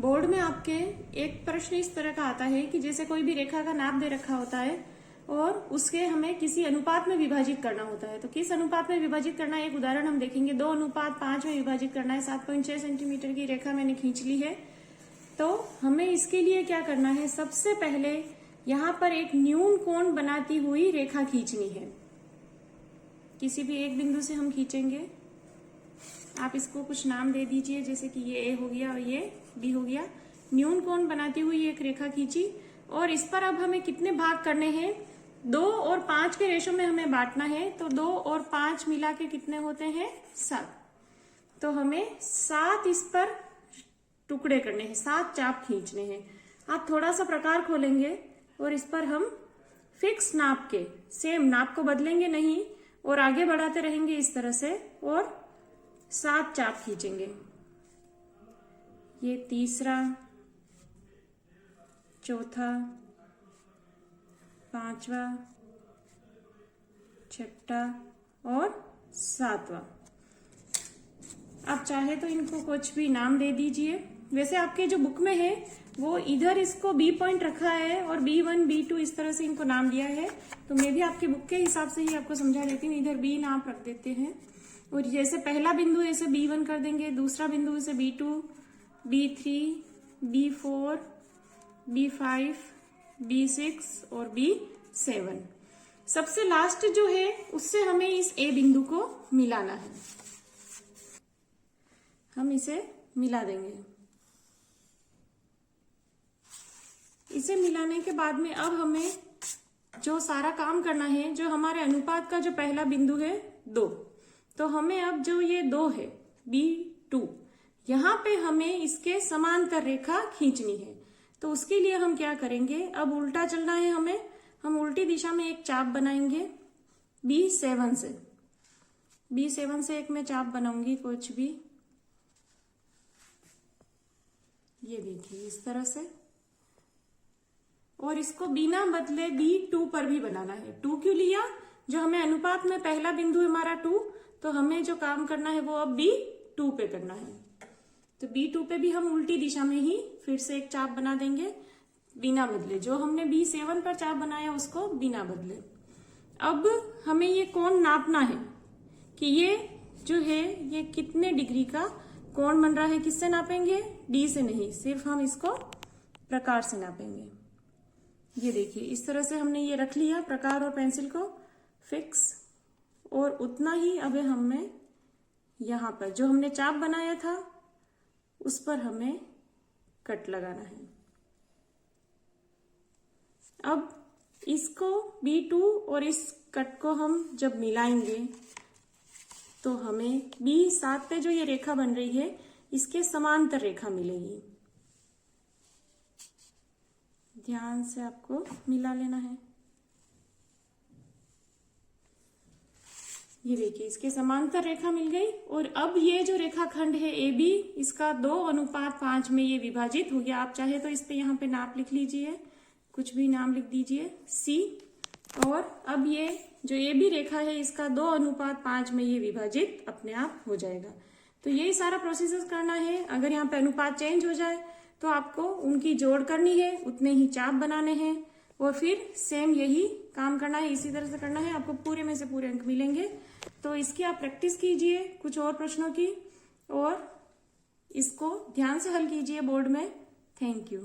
Board में आपके एक प्रश्न इस तरह का आता है कि जैसे कोई भी रेखा का नाप दे रखा होता है और उसके हमें किसी अनुपात में विभाजित करना होता है। तो किस अनुपात में विभाजित करना है, एक उदाहरण हम देखेंगे। 2:5 में विभाजित करना है। 7.6 सेंटीमीटर की रेखा मैंने खींच ली है। तो हमें इसके लिए क्या करना है, सबसे पहले यहाँ पर एक न्यून कोण बनाती हुई रेखा खींचनी है। किसी भी एक बिंदु से हम खींचेंगे। आप इसको कुछ नाम दे दीजिए, जैसे कि ये ए हो गया और ये बी हो गया। न्यून कोण बनाती हुई एक रेखा खींची और इस पर अब हमें कितने भाग करने हैं, 2 और 5 के रेशो में हमें बांटना है। तो 2 और 5 मिला के कितने होते हैं, 7। तो हमें 7 इस पर टुकड़े करने हैं, 7 चाप खींचने हैं। आप थोड़ा सा प्रकार खोलेंगे और इस पर हम फिक्स नाप के, सेम नाप को बदलेंगे नहीं और आगे बढ़ाते रहेंगे इस तरह से और 7 चाप खींचेंगे। ये तीसरा, चौथा, पांचवा, छठा और 7वां। आप चाहे तो इनको कुछ भी नाम दे दीजिए। वैसे आपके जो बुक में है वो इधर इसको बी पॉइंट रखा है और B1 B2 इस तरह से इनको नाम दिया है। तो मैं भी आपके बुक के हिसाब से ही आपको समझा देती हूँ। इधर बी नाम रख देते हैं और जैसे पहला बिंदु ऐसे B1 कर देंगे, दूसरा बिंदु ऐसे B2, B3, B4, B5, B6 और B7। सबसे लास्ट जो है उससे हमें इस ए बिंदु को मिलाना है। हम इसे मिला देंगे। इसे मिलाने के बाद में अब हमें जो सारा काम करना है, जो हमारे अनुपात का जो पहला बिंदु है 2, तो हमें अब जो ये 2 है B2, यहाँ पे हमें इसके समांतर रेखा खींचनी है। तो उसके लिए हम क्या करेंगे, अब उल्टा चलना है हमें। हम उल्टी दिशा में एक चाप बनाएंगे B7 से। B7 से एक मैं चाप बनाऊंगी कुछ भी, ये देखिए इस तरह से। और इसको बिना बदले B2 पर भी बनाना है। 2 क्यों लिया, जो हमें अनुपात में पहला बिंदु हमारा 2, तो हमें जो काम करना है वो अब B2 पे करना है। तो B2 पे भी हम उल्टी दिशा में ही फिर से एक चाप बना देंगे बिना बदले। जो हमने B7 पर चाप बनाया उसको बिना बदले। अब हमें ये कोण नापना है कि ये जो है ये कितने डिग्री का कोण बन रहा है। किससे नापेंगे, D से नहीं, सिर्फ हम इसको प्रकार से नापेंगे। ये देखिए इस तरह से हमने ये रख लिया प्रकार और पेंसिल को फिक्स। और उतना ही अब हमें यहाँ पर जो हमने चाप बनाया था उस पर हमें कट लगाना है। अब इसको B2 और इस कट को हम जब मिलाएंगे तो हमें B7 पे जो ये रेखा बन रही है इसके समांतर रेखा मिलेगी। ध्यान से आपको मिला लेना है। ये देखिए इसके समांतर रेखा मिल गई। और अब ये जो रेखाखंड है AB, इसका 2:5 में ये विभाजित हो गया। आप चाहे तो इस पे यहाँ पे नाप लिख लीजिए, कुछ भी नाम लिख दीजिए C। और अब ये जो AB रेखा है इसका 2:5 में ये विभाजित अपने आप हो जाएगा। तो यही सारा प्रोसीजर करना है। अगर यहाँ पे अनुपात चेंज हो जाए तो आपको उनकी जोड़ करनी है, उतने ही चाप बनाने हैं और फिर सेम यही काम करना है, इसी तरह से करना है। आपको पूरे में से पूरे अंक मिलेंगे। तो इसकी आप प्रैक्टिस कीजिए कुछ और प्रश्नों की और इसको ध्यान से हल कीजिए बोर्ड में। Thank you.